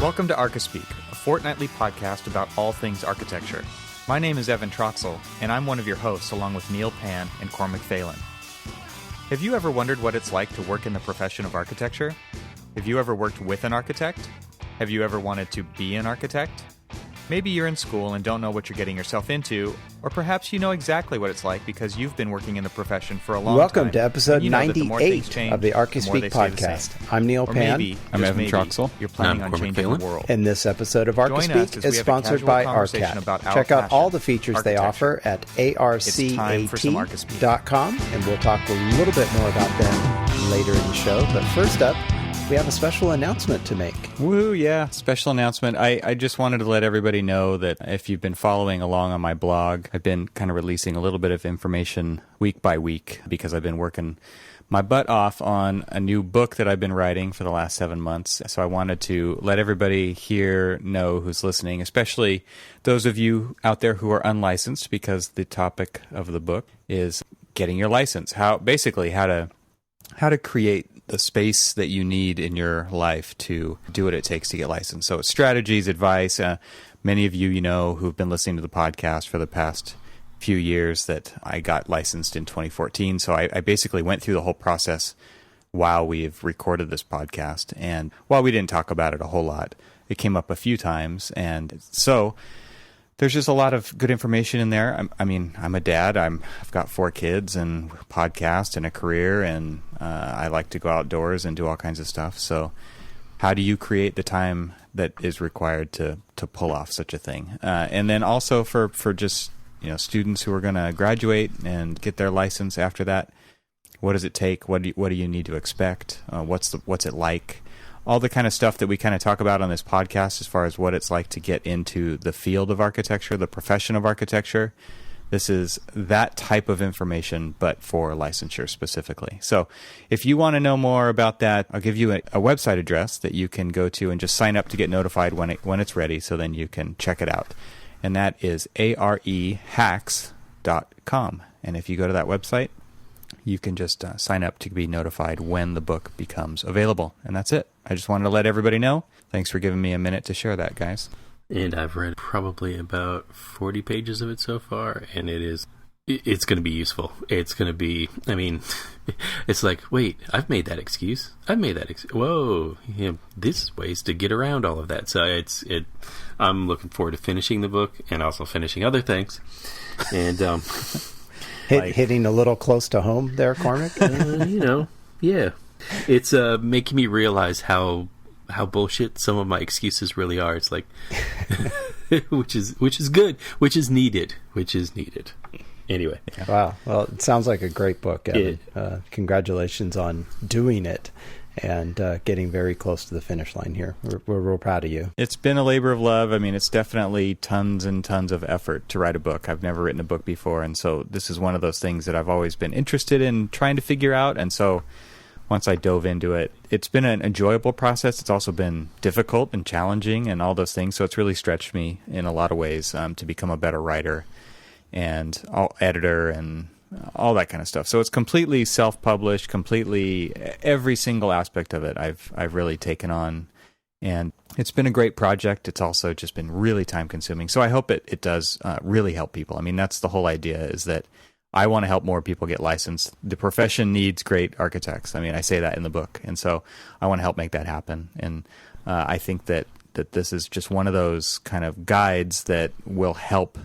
Welcome to Archispeak, a fortnightly podcast about all things architecture. My name is Evan Trotzel, and I'm one of your hosts along with Neil Pan and Cormac Phelan. Have you ever wondered what it's like to work in the profession of architecture? Have you ever worked with an architect? Have you ever wanted to be an architect? Maybe you're in school and don't know what you're getting yourself into, or perhaps you know exactly what it's like because you've been working in the profession for a long time. Welcome to episode 98 of the Archispeak podcast. I'm Neil Pan. I'm Evan Troxel. You're planning on changing the world. And this episode of Archispeak is sponsored by Arcat. Check out all the features they offer at arcat.com, and we'll talk a little bit more about them later in the show. But first up, we have a special announcement to make. Woo, yeah, special announcement. I just wanted to let everybody know that if you've been following along on my blog, I've been kind of releasing a little bit of information week by week because I've been working my butt off on a new book that I've been writing for the last 7 months. So I wanted to let everybody here know who's listening, especially those of you out there who are unlicensed, because the topic of the book is getting your license. How to create the space that you need in your life to do what it takes to get licensed. So it's strategies, advice. Many of you know, who've been listening to the podcast for the past few years that I got licensed in 2014. So I basically went through the whole process while we've recorded this podcast. And while we didn't talk about it a whole lot, it came up a few times. And so there's just a lot of good information in there. I'm a dad. I've got 4 kids and a podcast and a career, and I like to go outdoors and do all kinds of stuff. So how do you create the time that is required to pull off such a thing? And then also for just students who are going to graduate and get their license after that, what does it take? What do you need to expect? What's it like? All the kind of stuff that we kind of talk about on this podcast as far as what it's like to get into the field of architecture, the profession of architecture. This is that type of information, but for licensure specifically. So if you want to know more about that, I'll give you a website address that you can go to and just sign up to get notified when it's ready, so then you can check it out. And that is arehacks.com. And if you go to that website, you can just sign up to be notified when the book becomes available. And that's it. I just wanted to let everybody know. Thanks for giving me a minute to share that, guys. And I've read probably about 40 pages of it so far, and it's going to be useful. It's going to be, it's like, wait, I've made that excuse. Whoa, this is ways to get around all of that. So I'm looking forward to finishing the book and also finishing other things. And, hitting a little close to home there, Cormac? Yeah. It's making me realize how bullshit some of my excuses really are. It's like, which is good, which is needed. Anyway. Wow. Well, it sounds like a great book, Evan. Congratulations on doing it and getting very close to the finish line here. We're real proud of you. It's been a labor of love. It's definitely tons and tons of effort to write a book. I've never written a book before, and so this is one of those things that I've always been interested in trying to figure out. And so once I dove into it, it's been an enjoyable process. It's also been difficult and challenging and all those things. So it's really stretched me in a lot of ways to become a better writer and editor and all that kind of stuff. So it's completely self-published, completely every single aspect of it I've really taken on. And it's been a great project. It's also just been really time-consuming. So I hope it does really help people. That's the whole idea, is that I want to help more people get licensed. The profession needs great architects. I say that in the book. And so I want to help make that happen. And I think that this is just one of those kind of guides that will help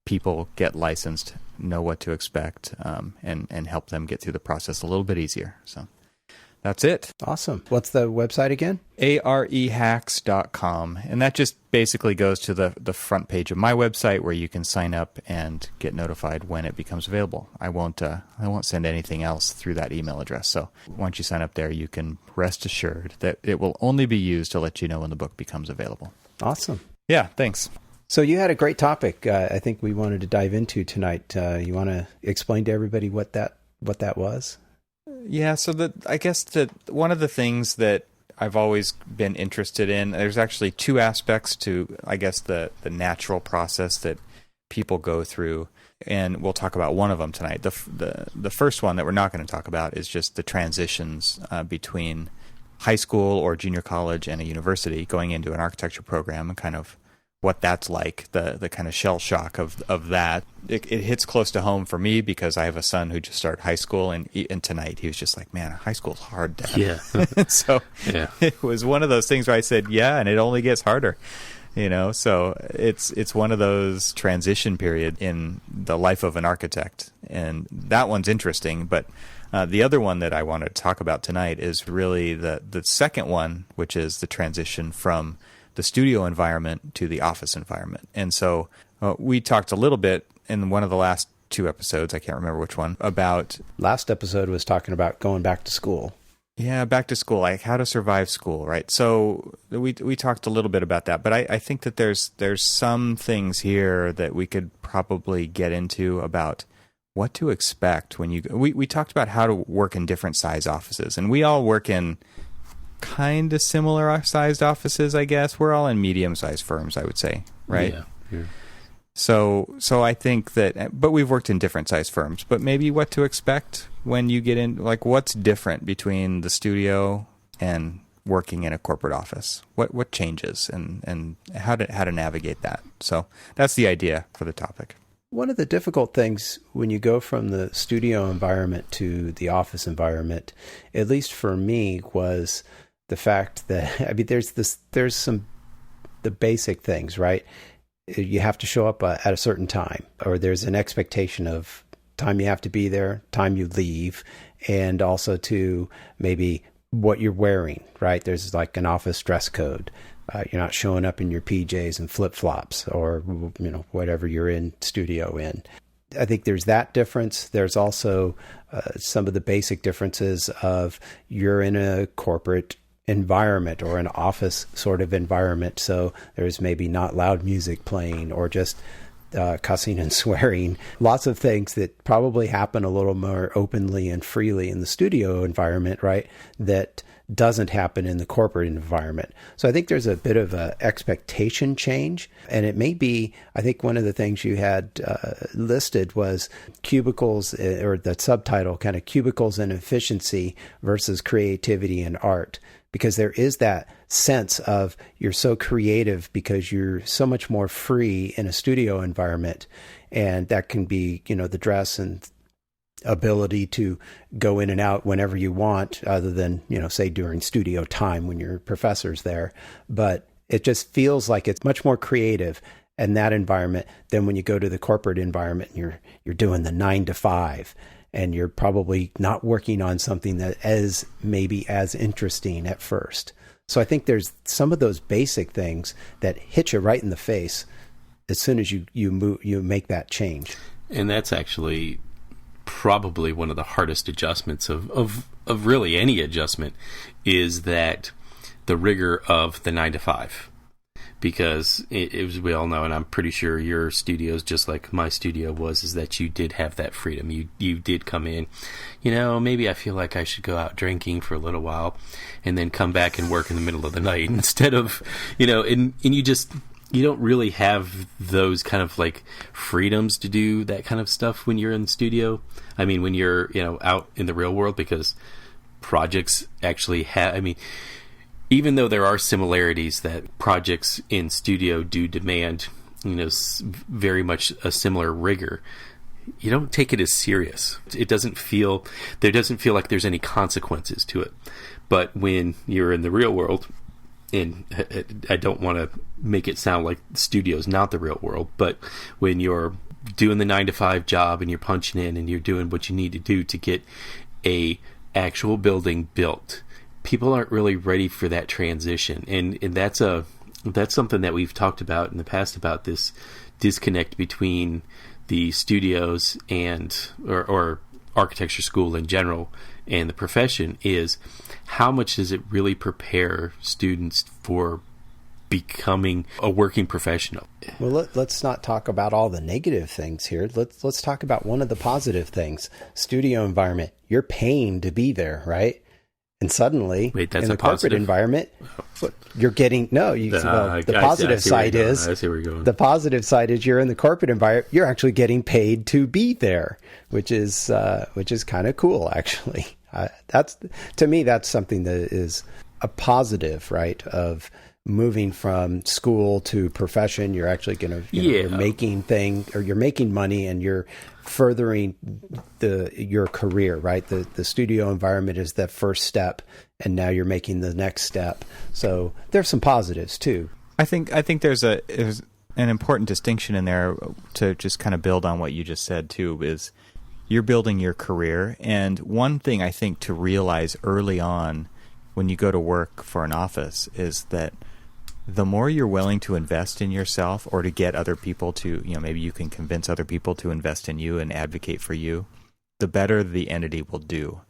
people get licensed, know what to expect, and help them get through the process a little bit easier. So that's it. Awesome. What's the website again? arehacks.com. And that just basically goes to the front page of my website where you can sign up and get notified when it becomes available. I won't send anything else through that email address. So once you sign up there, you can rest assured that it will only be used to let you know when the book becomes available. Awesome. Yeah, thanks. So you had a great topic I think we wanted to dive into tonight. You want to explain to everybody what that was? Yeah, so I guess that one of the things that I've always been interested in, there's actually 2 aspects to, I guess, the natural process that people go through, and we'll talk about one of them tonight. The first one that we're not going to talk about is just the transitions between high school or junior college and a university going into an architecture program and kind of what that's like, the kind of shell shock of that. It hits close to home for me because I have a son who just started high school, and tonight he was just like, man, high school's hard, Dad. Yeah. So it was one of those things where I said, yeah, and it only gets harder. So it's one of those transition period in the life of an architect, and that one's interesting. But the other one that I want to talk about tonight is really the second one, which is the transition from the studio environment to the office environment. And so we talked a little bit in one of the last 2 episodes, I can't remember which one, about... Last episode was talking about going back to school. Yeah, back to school, like how to survive school, right? So we talked a little bit about that, but I think that there's some things here that we could probably get into about what to expect when we talked about how to work in different size offices, and we all work in kind of similar sized offices, I guess. We're all in medium-sized firms, I would say, right? Yeah. So I think that, but we've worked in different sized firms, but maybe what to expect when you get in, like what's different between the studio and working in a corporate office? What changes and how to navigate that? So that's the idea for the topic. One of the difficult things when you go from the studio environment to the office environment, at least for me, was the fact that, there's the basic things, right? You have to show up at a certain time, or there's an expectation of time you have to be there, time you leave, and also to maybe what you're wearing, right? There's like an office dress code. You're not showing up in your PJs and flip-flops or, whatever you're in studio in. I think there's that difference. There's also some of the basic differences of you're in a corporate environment or an office sort of environment. So there's maybe not loud music playing or just cussing and swearing. Lots of things that probably happen a little more openly and freely in the studio environment, right? That doesn't happen in the corporate environment. So I think there's a bit of a expectation change, and it may be, I think one of the things you had listed was cubicles, or the subtitle kind of cubicles and efficiency versus creativity and art, because there is that sense of you're so creative because you're so much more free in a studio environment, and that can be, the dress and ability to go in and out whenever you want, other than, say during studio time when your professor's there. But it just feels like it's much more creative in that environment than when you go to the corporate environment and you're doing the 9 to 5, and you're probably not working on something that is maybe as interesting at first. So I think there's some of those basic things that hit you right in the face as soon as you make that change. And that's actually probably one of the hardest adjustments of really any adjustment, is that the rigor of the 9 to 5, because as we all know, and I'm pretty sure your studio is just like my studio was, is that you did have that freedom. You did come in, maybe I feel like I should go out drinking for a little while and then come back and work in the middle of the night instead of, and you don't really have those kind of like freedoms to do that kind of stuff when you're in the studio. I mean, when you're, out in the real world, because projects actually have, even though there are similarities that projects in studio do demand, very much a similar rigor, you don't take it as serious. There doesn't feel like there's any consequences to it. But when you're in the real world, and I don't want to make it sound like the studio's not the real world, but when you're doing the 9 to 5 job and you're punching in and you're doing what you need to do to get a actual building built, people aren't really ready for that transition. And that's something that we've talked about in the past, about this disconnect between the studios or architecture school in general and the profession, is how much does it really prepare students for becoming a working professional? Well, let's not talk about all the negative things here. Let's talk about one of the positive things. Studio environment. You're paying to be there, right? And suddenly, in the corporate environment, you're getting the positive side is, I see where you're going. The positive side is you're in the corporate environment. You're actually getting paid to be there, which is kind of cool, actually. To me, that's something that is a positive, right, of moving from school to profession. You're actually going to, you're you're making money, and you're furthering your career, right? The studio environment is that first step, and now you're making the next step. So there's some positives too. I think there's an important distinction in there to just kind of build on what you just said too, is you're building your career. And one thing I think to realize early on when you go to work for an office is that the more you're willing to invest in yourself, or to get other people to, maybe you can convince other people to invest in you and advocate for you, the better the entity will do.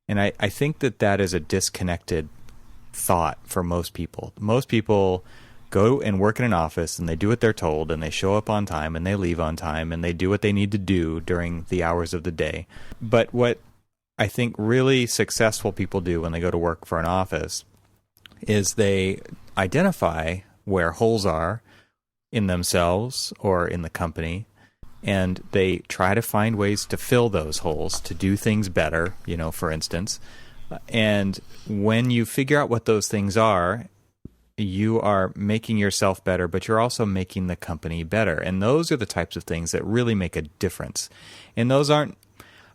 And I think that is a disconnected thought for most people. Most people go and work in an office, and they do what they're told, and they show up on time, and they leave on time, and they do what they need to do during the hours of the day. But what I think really successful people do when they go to work for an office is they identify where holes are in themselves or in the company, and they try to find ways to fill those holes, to do things better, for instance. And when you figure out what those things are, you are making yourself better, but you're also making the company better. And those are the types of things that really make a difference. And those aren't,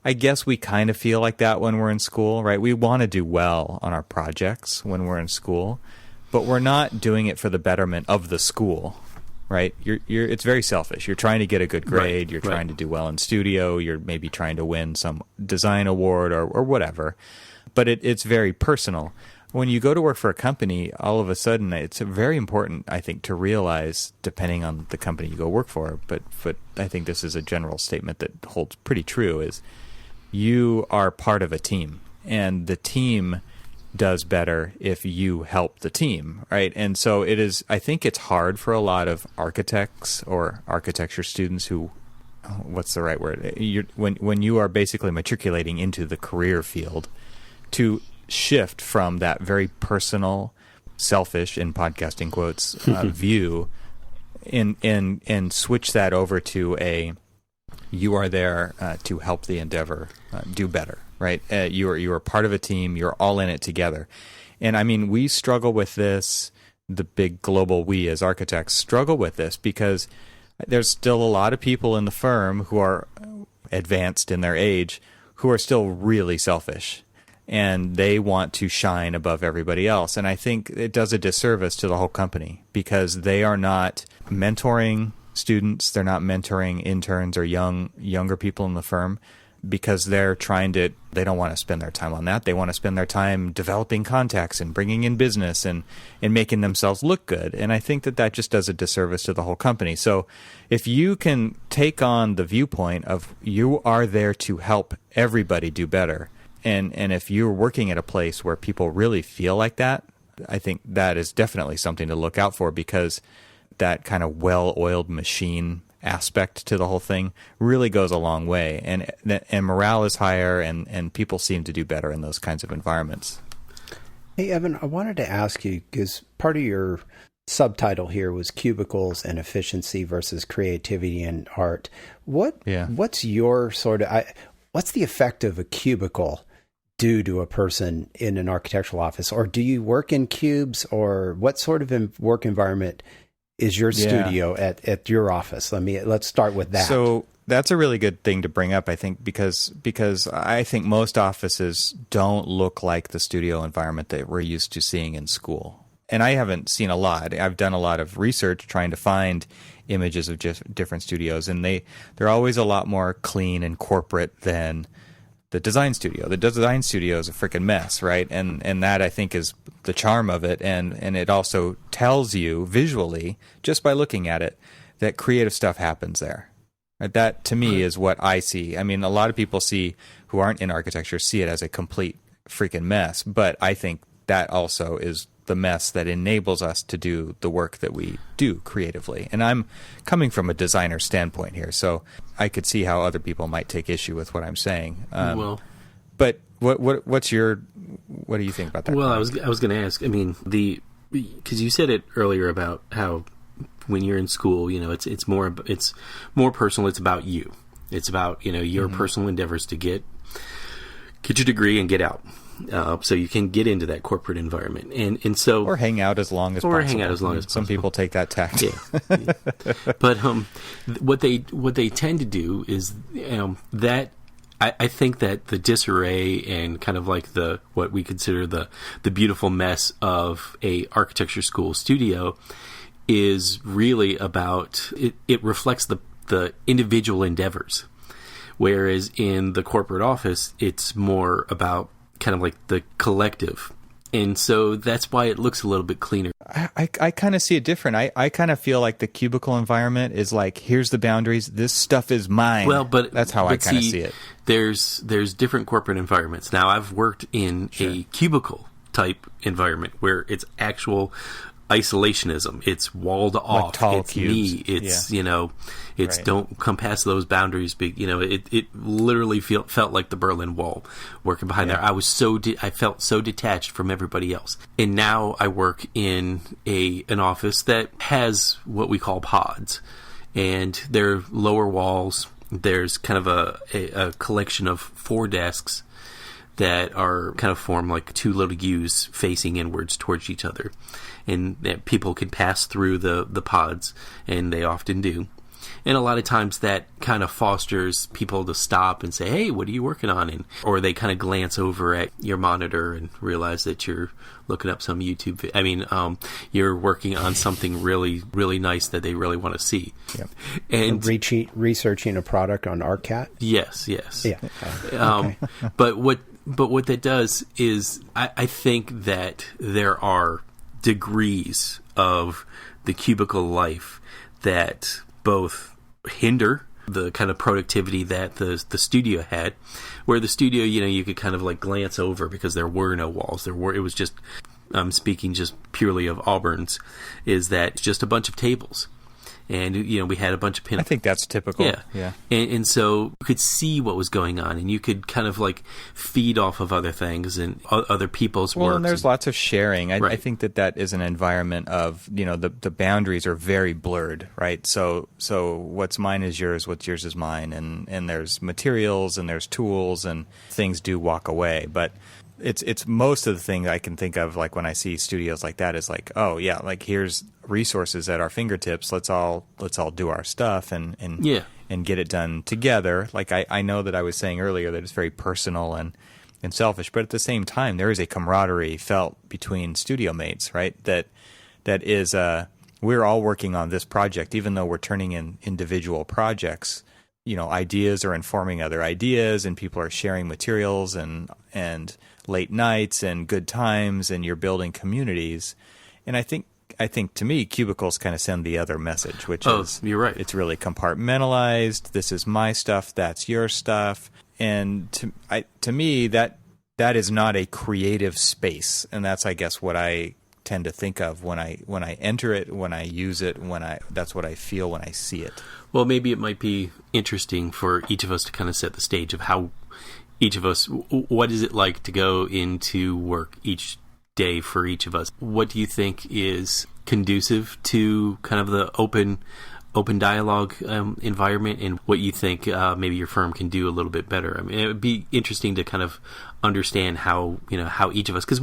I guess we kind of feel like that when we're in school, right? We want to do well on our projects when we're in school, but we're not doing it for the betterment of the school, right? It's very selfish. You're trying to get a good grade. Right, you're trying to do well in studio. You're maybe trying to win some design award or whatever. But it's very personal. When you go to work for a company, all of a sudden, it's very important, I think, to realize, depending on the company you go work for, but I think this is a general statement that holds pretty true, is you are part of a team, and the team does better if you help the team, right? And so I think it's hard for a lot of architects or architecture students who, what's the right word? When you are basically matriculating into the career field, to shift from that very personal, selfish, in podcasting quotes, view, and switch that over to you are there to help the endeavor do better, right? You are part of a team. You're all in it together. And I mean, we struggle with this. The big global we as architects struggle with this because there's still a lot of people in the firm who are advanced in their age who are still really selfish, and they want to shine above everybody else. And I think it does a disservice to the whole company because they are not mentoring students, they're not mentoring interns or younger people in the firm, because they don't want to spend their time on that. They want to spend their time developing contacts and bringing in business and making themselves look good. And I think that just does a disservice to the whole company. So if you can take on the viewpoint of you are there to help everybody do better, and if you're working at a place where people really feel like that, I think that is definitely something to look out for, because that kind of well-oiled machine aspect to the whole thing really goes a long way, and morale is higher, and people seem to do better in those kinds of environments. Hey, Evan, I wanted to ask you, because part of your subtitle here was cubicles and efficiency versus creativity and art. What's your what's the effect of a cubicle do to a person in an architectural office? Or do you work in cubes, or what sort of work environment is your studio at your office? Let's start with that. So that's a really good thing to bring up, I think, because I think most offices don't look like the studio environment that we're used to seeing in school. And I haven't seen a lot. I've done a lot of research trying to find images of just different studios, and they're always a lot more clean and corporate than the design studio. The design studio is a freaking mess, right? And that, I think, is the charm of it. And it also tells you visually, just by looking at it, that creative stuff happens there. Right? That, to me, is what I see. I mean, a lot of people who aren't in architecture see it as a complete freaking mess. But I think that also is the mess that enables us to do the work that we do creatively. And I'm coming from a designer standpoint here, so I could see how other people might take issue with what I'm saying. But what do you think about that? Well, I was going to ask. I mean, because you said it earlier about how when you're in school, it's more personal. It's about you. It's about your personal endeavors to get your degree and get out. So you can get into that corporate environment, and so or hang out as long as possible. Hang out as long as possible. Some people take that tact. Yeah. But what they tend to do is that I think that the disarray and kind of like what we consider the beautiful mess of a architecture school studio is really about it reflects the individual endeavors, whereas in the corporate office it's more about kind of like the collective. And so that's why it looks a little bit cleaner. I kind of see it different. I kind of feel like the cubicle environment is like, here's the boundaries. This stuff is mine. Well, but that's how I kind of see it. There's different corporate environments. Now, I've worked in a cubicle type environment where it's actual isolationism. It's walled off. Like tall it's cubes. me. It's it's right. Don't come past those boundaries. It literally felt like the Berlin Wall working behind there. I was I felt so detached from everybody else. And now I work in an office that has what we call pods, and they're lower walls. There's kind of a collection of 4 desks that are kind of formed like 2 little U's facing inwards towards each other, and that people can pass through the pods, and they often do. And a lot of times that kind of fosters people to stop and say, hey, what are you working on? Or they kind of glance over at your monitor and realize that you're looking up some YouTube you're working on something really, really nice that they really want to see. Yep. And researching a product on ArcCat? Yes. Yeah. Okay. But what that does is I think that there are degrees of the cubicle life that both hinder the kind of productivity that the studio had, where the studio, you could kind of like glance over because there were no walls. It was just, I'm speaking just purely of Auburn's, is that just a bunch of tables. And, we had a bunch of I think that's typical. Yeah. And so you could see what was going on, and you could kind of like feed off of other things and other people's work. Well, and there's lots of sharing. Right. I think that is an environment of, the boundaries are very blurred, right? So what's mine is yours, what's yours is mine, and there's materials and there's tools and things do walk away. But it's most of the thing I can think of, like when I see studios like that, is like, oh yeah, like here's resources at our fingertips. Let's all do our stuff and get it done together. Like I know that I was saying earlier that it's very personal and selfish, but at the same time there is a camaraderie felt between studio mates, right? That is we're all working on this project, even though we're turning in individual projects. Ideas are informing other ideas, and people are sharing materials and late nights and good times, and you're building communities. And I think to me, cubicles kind of send the other message, which is, you're right. It's really compartmentalized. This is my stuff. That's your stuff. And to me, that is not a creative space. And that's, I guess, what I tend to think of when I enter it, when I use it, that's what I feel when I see it. Well, maybe it might be interesting for each of us to kind of set the stage of how each of us, what is it like to go into work each day for each of us? What do you think is conducive to kind of the open dialogue environment, and what you think maybe your firm can do a little bit better? I mean, it would be interesting to kind of understand how each of us, because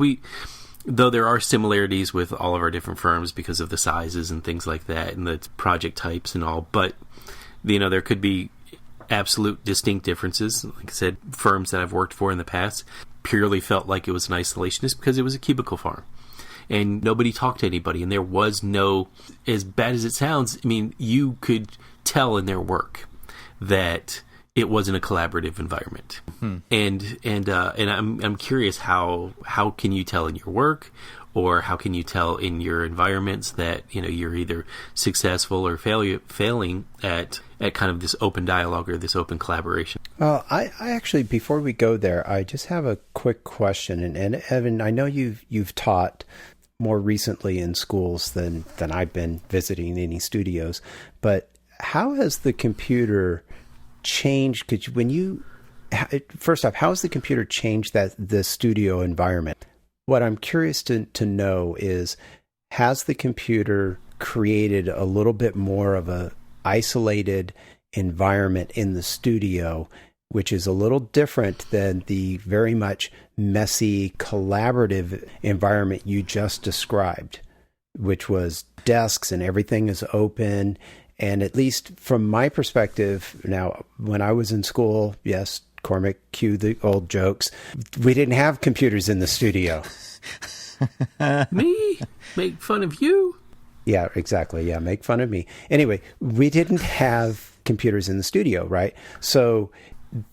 though there are similarities with all of our different firms because of the sizes and things like that and the project types and all, but there could be absolute distinct differences. Like I said, firms that I've worked for in the past purely felt like it was an isolationist because it was a cubicle farm and nobody talked to anybody, and there was no, as bad as it sounds, I mean, you could tell in their work that it wasn't a collaborative environment. And I'm curious, how can you tell in your work, or how can you tell in your environments that you're either successful or failing at kind of this open dialogue or this open collaboration? Well, I actually, before we go there, I just have a quick question. And Evan, I know you've taught more recently in schools than I've been visiting any studios, but how has the computer changed? First off, how has the computer changed the studio environment? What I'm curious to know is, has the computer created a little bit more of a isolated environment in the studio which is a little different than the very much messy, collaborative environment you just described, which was desks and everything is open. And at least from my perspective, now, when I was in school, yes, Cormac, cue the old jokes, we didn't have computers in the studio. Me? Make fun of you? Yeah, exactly. Yeah, make fun of me. Anyway, we didn't have computers in the studio, right? So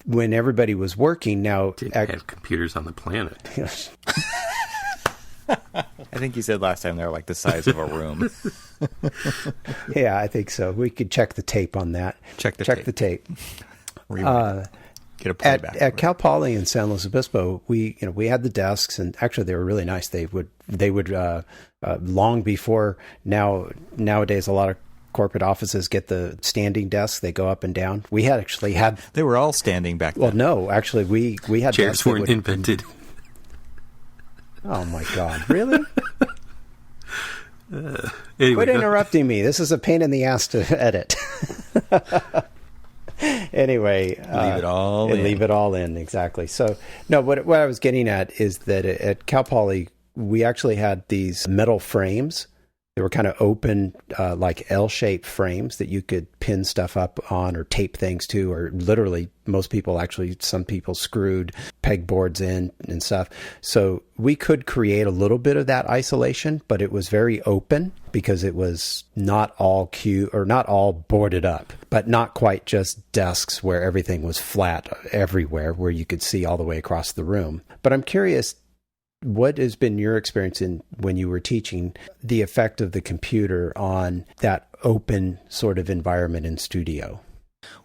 when everybody was working, now... Didn't have computers on the planet. I think you said last time they're like the size of a room. Yeah, I think so. We could check the tape on that. Check the tape. Get a playback. At Cal Poly in San Luis Obispo, we had the desks, and actually they were really nice. They would long before nowadays a lot of corporate offices get the standing desks. They go up and down. We had they were all standing back then. Well, no, actually we had chairs desks weren't invented. Oh my God! Really? Anyway, Quit interrupting me. This is a pain in the ass to edit. Anyway, leave it all in. Exactly. So, no, what I was getting at is that at Cal Poly, we actually had these metal frames. They were kind of open, like L-shaped frames that you could pin stuff up on or tape things to, or literally some people screwed pegboards in and stuff. So we could create a little bit of that isolation, but it was very open because it was not all not all boarded up, but not quite just desks where everything was flat everywhere, where you could see all the way across the room. But I'm curious, what has been your experience when you were teaching, the effect of the computer on that open sort of environment in studio?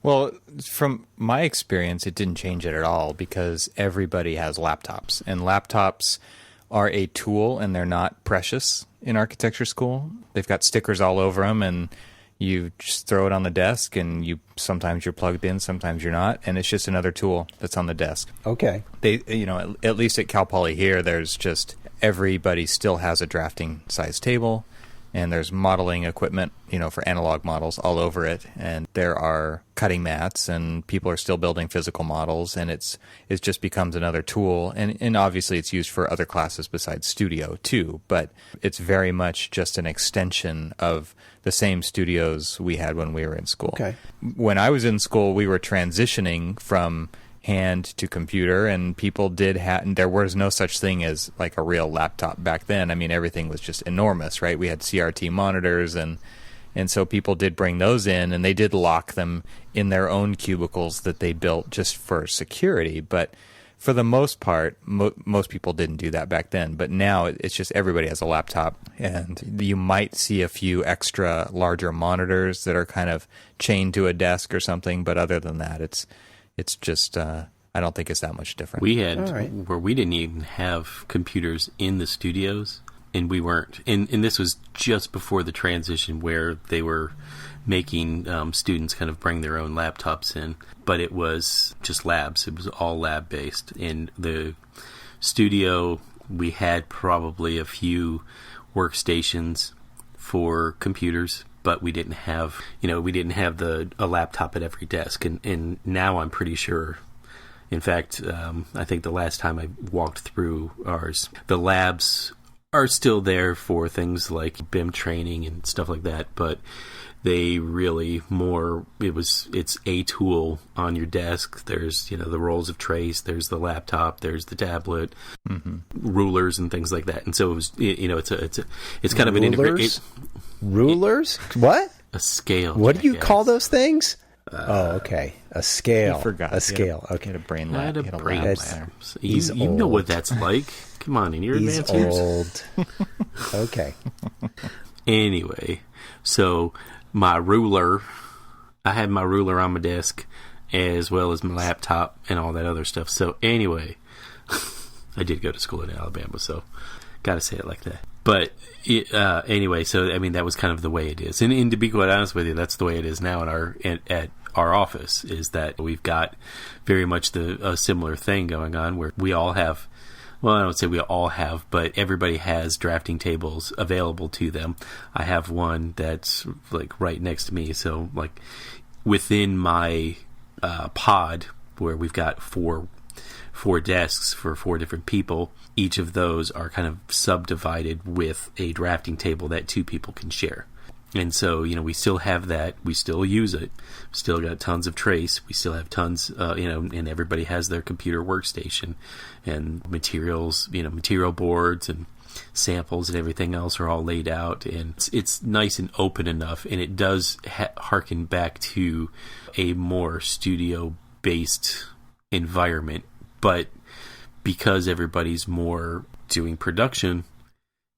Well, from my experience, it didn't change it at all because everybody has laptops, and laptops are a tool and they're not precious in architecture school. They've got stickers all over them, and you just throw it on the desk, and sometimes you're plugged in, sometimes you're not, and it's just another tool that's on the desk. Okay. At least at Cal Poly here, there's just everybody still has a drafting size table, and there's modeling equipment, for analog models all over it, and there are cutting mats, and people are still building physical models, and it just becomes another tool, and obviously it's used for other classes besides studio too, but it's very much just an extension of the same studios we had when we were in school. Okay. When I was in school, we were transitioning from hand to computer, and people and there was no such thing as like a real laptop back then. I mean, everything was just enormous, right? We had CRT monitors, and so people did bring those in, and they did lock them in their own cubicles that they built just for security. But for the most part, most people didn't do that back then. But now it's just everybody has a laptop, and you might see a few extra larger monitors that are kind of chained to a desk or something. But other than that, it's just I don't think it's that much different. We had where we didn't even have computers in the studios, and we weren't. And this was just before the transition where they were making students kind of bring their own laptops in. But it was just labs. It was all lab-based. In the studio, we had probably a few workstations for computers, but we didn't have, a laptop at every desk. And now I'm pretty sure, in fact, I think the last time I walked through ours, the labs are still there for things like BIM training and stuff like that, but they really it's a tool on your desk. There's, the rolls of trace, there's the laptop, there's the tablet, rulers and things like that. And so it was, it's kind of an integrated rulers. What? A scale. What do you call those things? Okay. A scale. You forgot. A scale. Okay. Had a brain lab. lab. You know what that's like. Come on, in your advanced years. Old. Okay. Anyway, so my ruler, I had my ruler on my desk as well as my laptop and all that other stuff. So anyway, I did go to school in Alabama, so got to say it like that. But anyway, so I mean that was kind of the way it is, and to be quite honest with you, that's the way it is now at our office. Is that we've got very much a similar thing going on where we all have. Well, I don't say we all have, but everybody has drafting tables available to them. I have one that's like right next to me, so like within my pod where we've got four desks for 4 different people. Each of those are kind of subdivided with a drafting table that 2 people can share. And so, we still have that. We still use it. Still got tons of trace. We still have tons, and everybody has their computer workstation and materials, material boards and samples and everything else are all laid out. And it's nice and open enough. And it does harken back to a more studio-based environment. But because everybody's more doing production,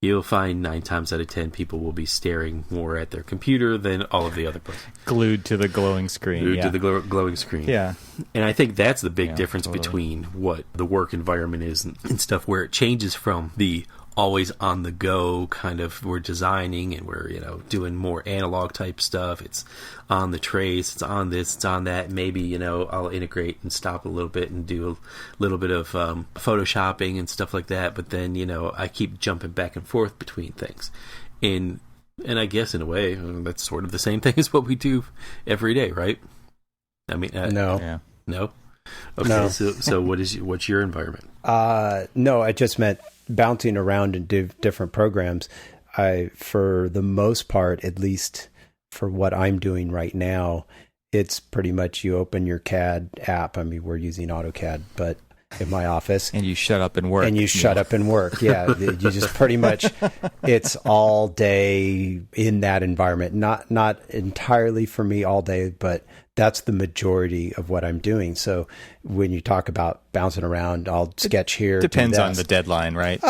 you'll find 9 times out of 10 people will be staring more at their computer than all of the other person. Glued to the glowing screen. Glued to the glowing screen. Yeah. And I think that's the big difference between what the work environment is and stuff, where it changes from the always on the go kind of, we're designing and we're doing more analog type stuff. It's on the trace, it's on this, it's on that. Maybe I'll integrate and stop a little bit and do a little bit of photoshopping and stuff like that. But then I keep jumping back and forth between things, and I guess in a way that's sort of the same thing as what we do every day, right? I mean, no. Okay, no. So what's your environment? No, I just meant bouncing around in different programs. For the most part, at least for what I'm doing right now, it's pretty much you open your CAD app. I mean, we're using AutoCAD, but in my office. And you shut up and work. Yeah. You just pretty much, it's all day in that environment. Not entirely for me all day, but that's the majority of what I'm doing. So when you talk about bouncing around, I'll sketch here. Depends on the deadline, right?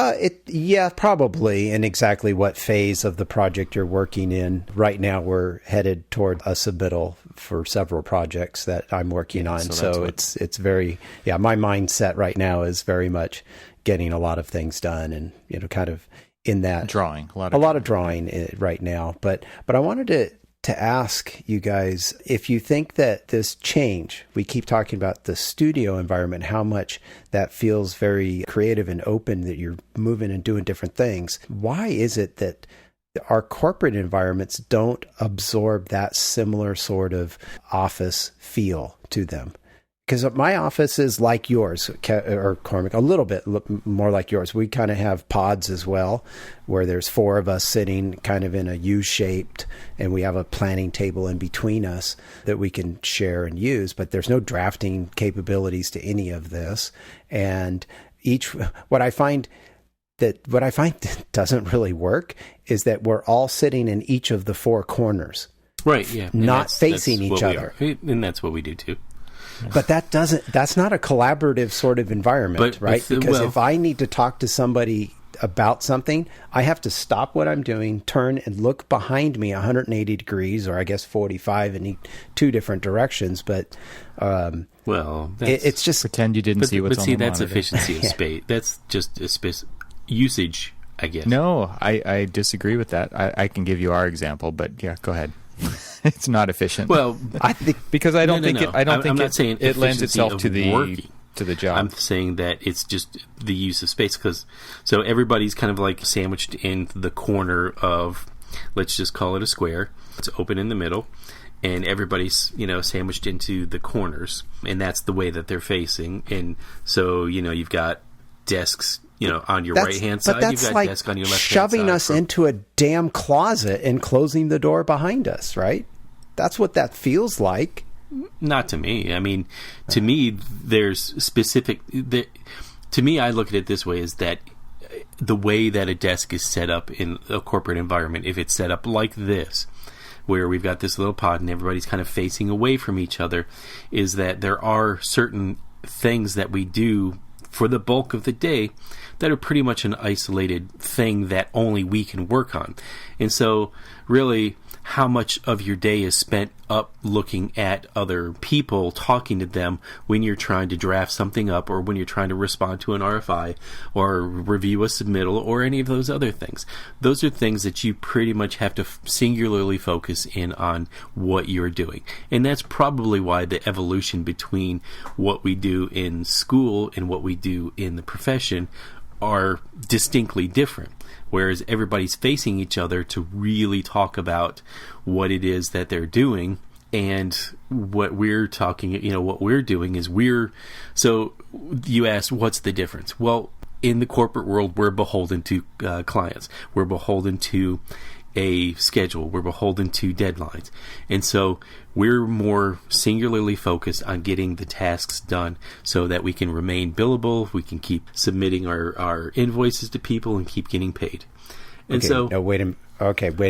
Yeah, probably, and exactly what phase of the project you're working in. Right now, we're headed toward a submittal for several projects that I'm working on. So it's very, my mindset right now is very much getting a lot of things done, and kind of in that drawing, a lot of drawing right now. But I wanted to ask you guys if you think that this change, we keep talking about the studio environment, how much that feels very creative and open, that you're moving and doing different things. Why is it that our corporate environments don't absorb that similar sort of office feel to them? Because my office is like yours, or Cormac, a little bit more like yours. We kind of have pods as well, where there's 4 of us sitting kind of in a U-shaped, and we have a planning table in between us that we can share and use, but there's no drafting capabilities to any of this. And what I find doesn't really work is that we're all sitting in each of the 4 corners. Right, yeah. Not facing each other. And that's what we do too. But that's not a collaborative sort of environment, right? Because if I need to talk to somebody about something, I have to stop what I'm doing, turn and look behind me 180 degrees, or I guess 45 in 2 different directions. But it's just pretend you didn't see what's on the monitor. That's efficiency of space. That's just a space usage, I guess. No, I disagree with that. I can give you our example, but yeah, go ahead. It's not efficient. Well, I think because I don't think it lends itself to the job. I'm saying that it's just the use of space, so everybody's kind of like sandwiched in the corner of, let's just call it a square. It's open in the middle, and everybody's sandwiched into the corners, and that's the way that they're facing. And so you've got desks on your right-hand side, you've got desk on your left-hand side. Shoving us into a damn closet and closing the door behind us, right? That's what that feels like. Not to me. I mean, to me, there's specific... to me, I look at it this way, is that the way that a desk is set up in a corporate environment, if it's set up like this, where we've got this little pod and everybody's kind of facing away from each other, is that there are certain things that we do for the bulk of the day that are pretty much an isolated thing that only we can work on. And so really, how much of your day is spent up looking at other people, talking to them when you're trying to draft something up, or when you're trying to respond to an RFI or review a submittal, or any of those other things. Those are things that you pretty much have to singularly focus in on what you're doing. And that's probably why the evolution between what we do in school and what we do in the profession are distinctly different. Whereas everybody's facing each other to really talk about what it is that they're doing, And what we're talking, what we're doing is so you asked, what's the difference? Well, in the corporate world, we're beholden to clients. We're beholden to a schedule. We're beholden to deadlines. And so we're more singularly focused on getting the tasks done so that we can remain billable. We can keep submitting our invoices to people and keep getting paid. And wait a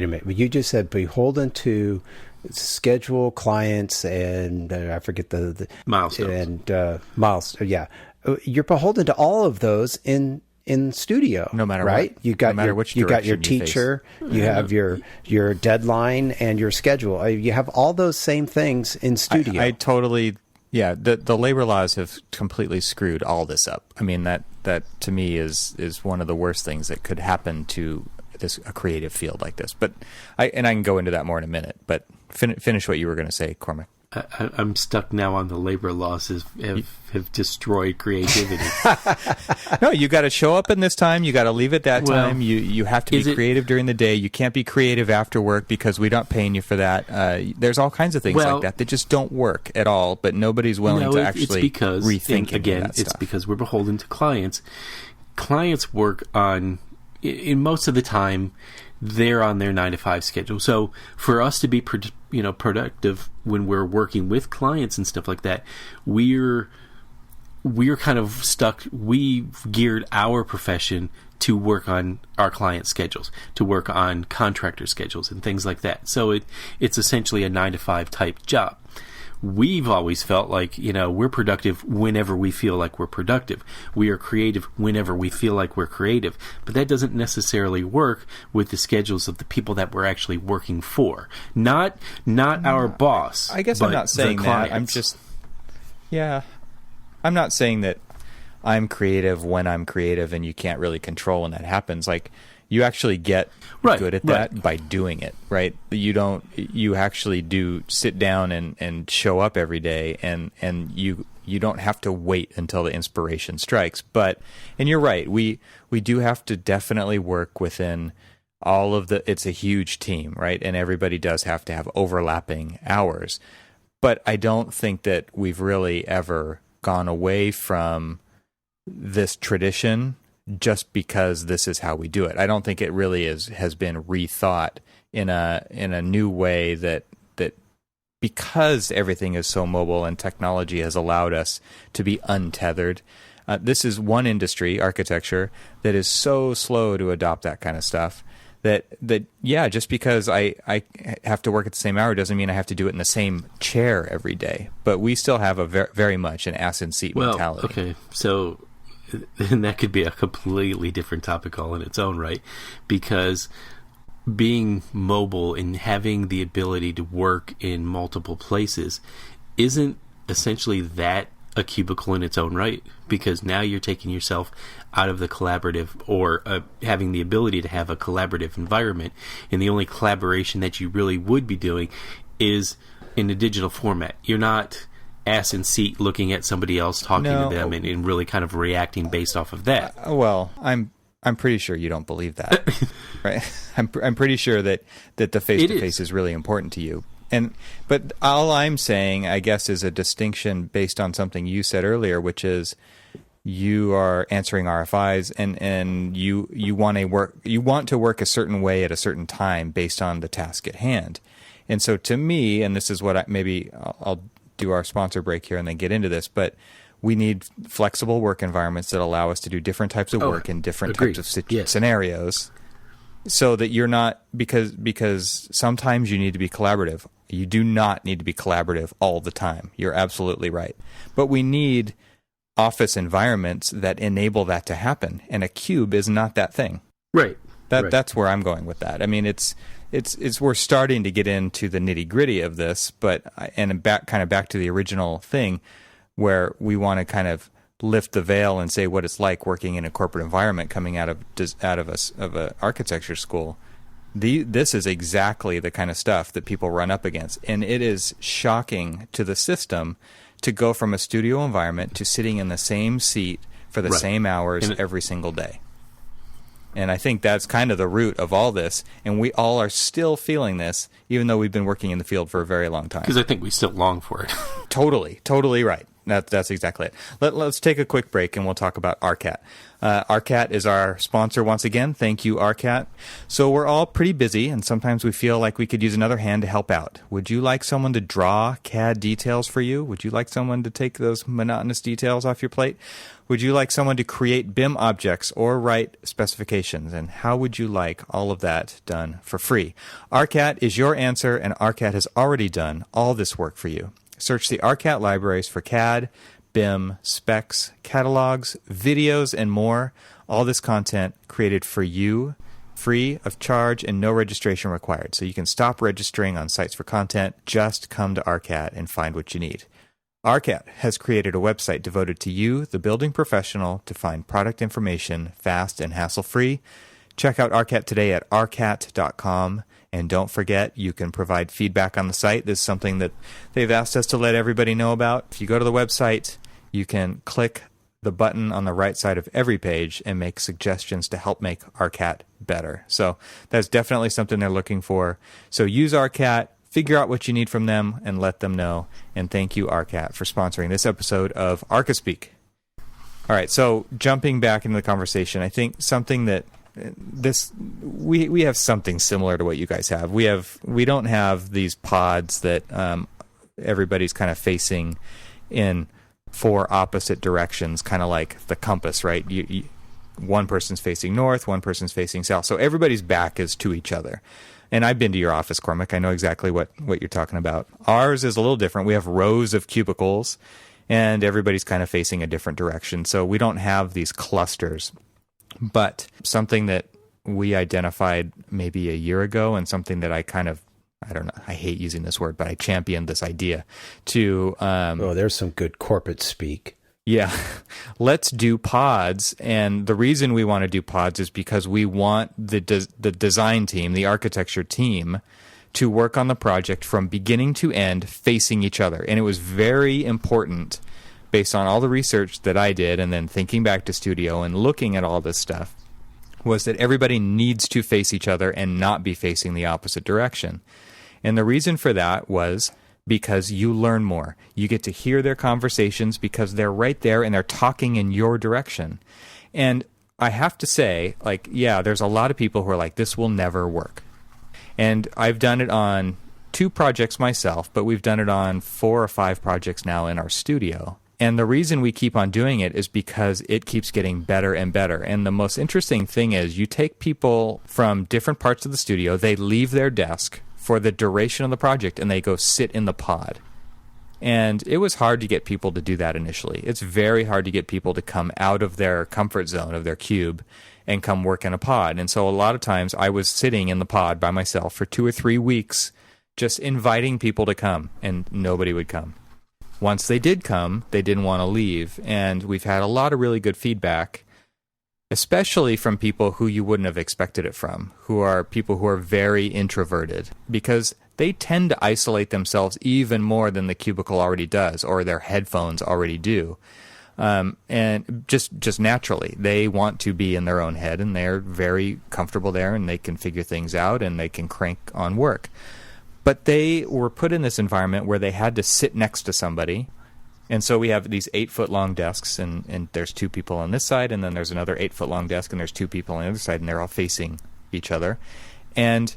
minute. You just said beholden to schedule, clients, and I forget the milestones. And milestones. Yeah, you're beholden to all of those in studio, no matter right? What, you got no matter which you got your direction teacher, you have your deadline and your schedule. You have all those same things in studio. I totally, yeah. The labor laws have completely screwed all this up. I mean, that to me is one of the worst things that could happen to a creative field like this. But I can go into that more in a minute. But finish what you were going to say, Cormac. I'm stuck now on the labor laws have destroyed creativity. No, you got to show up in this time. You got to leave at that time. You have to be creative during the day. You can't be creative after work because we're not paying you for that. There's all kinds of things like that just don't work at all. But nobody's willing to actually rethink again. That stuff. It's because we're beholden to clients. Clients work on, in most of the time, they're on their 9-to-5 schedule. So for us to be productive when we're working with clients and stuff like that, we're kind of stuck. We've geared our profession to work on our client schedules, to work on contractor schedules and things like that. So it's essentially a 9-to-5 type job. We've always felt like, we're productive whenever we feel like we're productive. We are creative whenever we feel like we're creative. But that doesn't necessarily work with the schedules of the people that we're actually working for. Not our boss. I guess I'm not saying that. I'm not saying that I'm creative when I'm creative and you can't really control when that happens. Like, you actually get good at that by doing it, right? You actually do sit down and show up every day, and you don't have to wait until the inspiration strikes. And you're right, we do have to definitely work within all of it's a huge team, right? And everybody does have to have overlapping hours. But I don't think that we've really ever gone away from this tradition just because this is how we do it. I don't think it really has been rethought in a new way that because everything is so mobile and technology has allowed us to be untethered. This is one industry, architecture, that is so slow to adopt that kind of stuff that just because I have to work at the same hour doesn't mean I have to do it in the same chair every day. But we still have a very much an ass in seat mentality. Okay, so. And that could be a completely different topic all in its own right, because being mobile and having the ability to work in multiple places isn't essentially that a cubicle in its own right, because now you're taking yourself out of the collaborative or having the ability to have a collaborative environment, and the only collaboration that you really would be doing is in a digital format. You're not ass in seat looking at somebody else talking to them and really kind of reacting based off of that. Well, I'm pretty sure you don't believe that, right? I'm pretty sure that the face-to-face is really important to you. But all I'm saying, I guess, is a distinction based on something you said earlier, which is you are answering RFIs and you want to work a certain way at a certain time based on the task at hand. And so to me, and this is what I'll do our sponsor break here and then get into this, but we need flexible work environments that allow us to do different types of work in different types of scenarios, so that you're not, because sometimes you need to be collaborative. You do not need to be collaborative all the time. You're absolutely right. But we need office environments that enable that to happen, and a cube is not that thing. Right. That's where I'm going with that. I mean, it's we're starting to get into the nitty-gritty of this, but back to the original thing where we want to kind of lift the veil and say what it's like working in a corporate environment coming out of a architecture school. This is exactly the kind of stuff that people run up against, and it is shocking to the system to go from a studio environment to sitting in the same seat for the same hours every single day. And I think that's kind of the root of all this. And we all are still feeling this, even though we've been working in the field for a very long time. Because I think we still long for it. Totally right. That's exactly it. Let's take a quick break and we'll talk about ARCAT. ARCAT is our sponsor once again. Thank you, ARCAT. So we're all pretty busy, and sometimes we feel like we could use another hand to help out. Would you like someone to draw CAD details for you? Would you like someone to take those monotonous details off your plate? Would you like someone to create BIM objects or write specifications? And how would you like all of that done for free? ARCAT is your answer, and ARCAT has already done all this work for you. Search the ARCAT libraries for CAD, BIM, specs, catalogs, videos, and more. All this content created for you, free of charge and no registration required. So you can stop registering on sites for content. Just come to ARCAT and find what you need. ARCAT has created a website devoted to you, the building professional, to find product information fast and hassle-free. Check out ARCAT today at arcat.com. And don't forget, you can provide feedback on the site. This is something that they've asked us to let everybody know about. If you go to the website, you can click the button on the right side of every page and make suggestions to help make ARCAT better. So that's definitely something they're looking for. So use ARCAT, figure out what you need from them, and let them know. And thank you, ARCAT, for sponsoring this episode of Archispeak. All right, so jumping back into the conversation, I think something that we have something similar to what you guys have. We don't have these pods that everybody's kind of facing in four opposite directions, kind of like the compass, right? One person's facing north, one person's facing south, so everybody's back is to each other. And I've been to your office, Cormac. I know exactly what you're talking about. Ours is a little different. We have rows of cubicles, and everybody's kind of facing a different direction, so we don't have these clusters. But something that we identified maybe a year ago, and something that I don't know, I hate using this word, but I championed this idea to... there's some good corporate speak. Yeah. Let's do pods. And the reason we want to do pods is because we want the design team, the architecture team, to work on the project from beginning to end facing each other. And it was very important, based on all the research that I did and then thinking back to studio and looking at all this stuff, was that everybody needs to face each other and not be facing the opposite direction. And the reason for that was because you learn more. You get to hear their conversations because they're right there and they're talking in your direction. And I have to say, there's a lot of people who are like, this will never work. And I've done it on 2 projects myself, but we've done it on 4 or 5 projects now in our studio. And the reason we keep on doing it is because it keeps getting better and better. And the most interesting thing is you take people from different parts of the studio, they leave their desk for the duration of the project, and they go sit in the pod. And it was hard to get people to do that initially. It's very hard to get people to come out of their comfort zone, of their cube, and come work in a pod. And so a lot of times I was sitting in the pod by myself for 2 or 3 weeks, just inviting people to come, and nobody would come. Once they did come, they didn't want to leave, and we've had a lot of really good feedback, especially from people who you wouldn't have expected it from, who are people who are very introverted, because they tend to isolate themselves even more than the cubicle already does, or their headphones already do. And just naturally, they want to be in their own head, and they're very comfortable there, and they can figure things out, and they can crank on work. But they were put in this environment where they had to sit next to somebody. And so we have these 8-foot-long desks, and there's 2 people on this side, and then there's another 8-foot-long desk, and there's 2 people on the other side, and they're all facing each other. And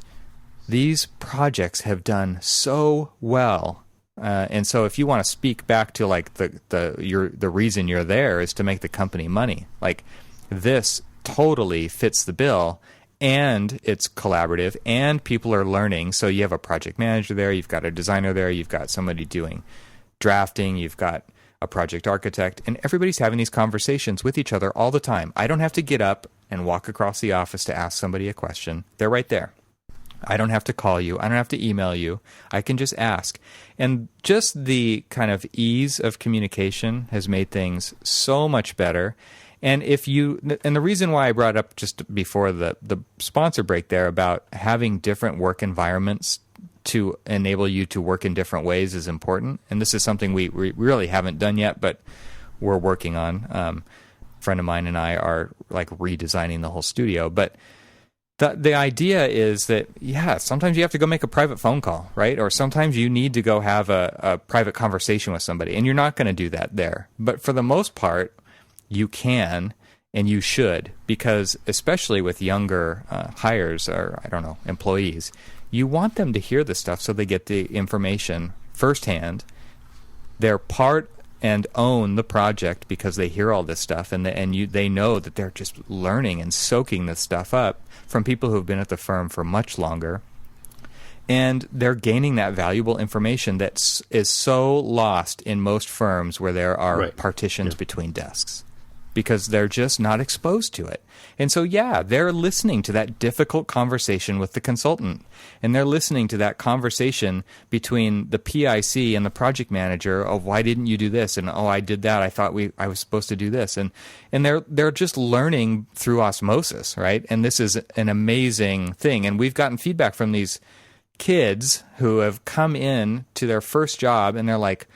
these projects have done so well. And so if you want to speak back to the reason you're there is to make the company money, this totally fits the bill. And it's collaborative, and people are learning. So you have a project manager there, you've got a designer there, you've got somebody doing drafting, you've got a project architect, and everybody's having these conversations with each other all the time. I don't have to get up and walk across the office to ask somebody a question. They're right there. I don't have to call you. I don't have to email you. I can just ask. And just the kind of ease of communication has made things so much better. And the reason why I brought up just before the sponsor break there about having different work environments to enable you to work in different ways is important. And this is something we really haven't done yet, but we're working on. friend of mine and I are like redesigning the whole studio. But the idea is that, yeah, sometimes you have to go make a private phone call, right? Or sometimes you need to go have a private conversation with somebody, and you're not going to do that there. But for the most part, you can and you should, because especially with younger hires or, I don't know, employees, you want them to hear this stuff so they get the information firsthand. They're part and own the project because they hear all this stuff, and they know that they're just learning and soaking this stuff up from people who have been at the firm for much longer. And they're gaining that valuable information that is so lost in most firms where there are partitions between desks, because they're just not exposed to it. And so, yeah, they're listening to that difficult conversation with the consultant, and they're listening to that conversation between the PIC and the project manager of, why didn't you do this? And, oh, I did that. I thought I was supposed to do this. And they're just learning through osmosis, right? And this is an amazing thing. And we've gotten feedback from these kids who have come in to their first job, and they're like,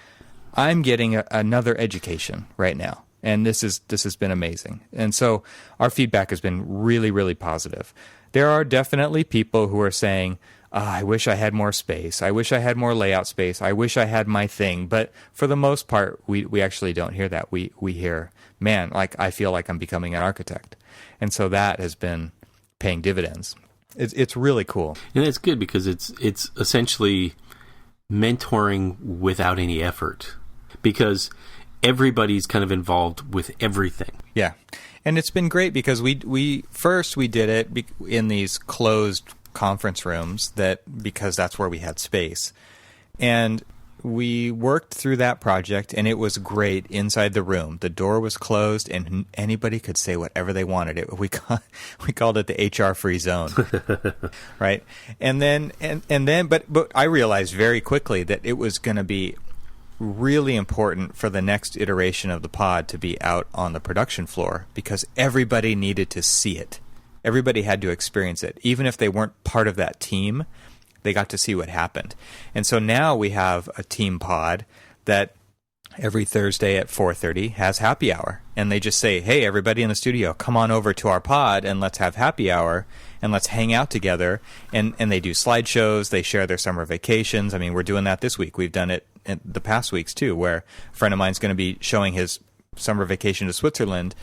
I'm getting another education right now. And this has been amazing. And so our feedback has been really, really positive. There are definitely people who are saying, I wish I had more space. I wish I had more layout space. I wish I had my thing. But for the most part, we actually don't hear that. We hear, man, like, I feel like I'm becoming an architect. And so that has been paying dividends. It's really cool. And it's good because it's essentially mentoring without any effort, because everybody's kind of involved with everything. Yeah. And it's been great because we did it in these closed conference rooms because that's where we had space. And we worked through that project, and it was great inside the room. The door was closed, and anybody could say whatever they wanted. We called it the HR-free zone, right? And then, but I realized very quickly that it was going to be really important for the next iteration of the pod to be out on the production floor, because everybody needed to see it. Everybody had to experience it. Even if they weren't part of that team, they got to see what happened. And so now we have a team pod that every Thursday at 4:30 has happy hour. And they just say, hey, everybody in the studio, come on over to our pod and let's have happy hour and let's hang out together. And they do slideshows. They share their summer vacations. I mean, we're doing that this week. We've done it in the past weeks too, where a friend of mine's going to be showing his summer vacation to Switzerland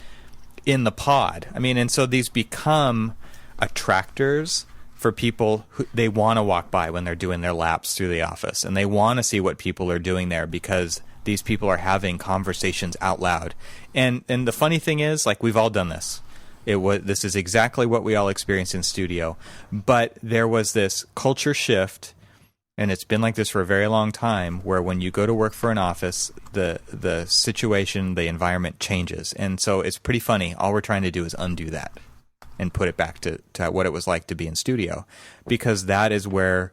in the pod. I mean, and so these become attractors for people who they want to walk by when they're doing their laps through the office, and they want to see what people are doing there because these people are having conversations out loud. And the funny thing is, like, we've all done this. This is exactly what we all experienced in studio, but there was this culture shift, and it's been like this for a very long time, where when you go to work for an office, the situation, the environment changes. And so it's pretty funny. All we're trying to do is undo that and put it back to what it was like to be in studio, because that is where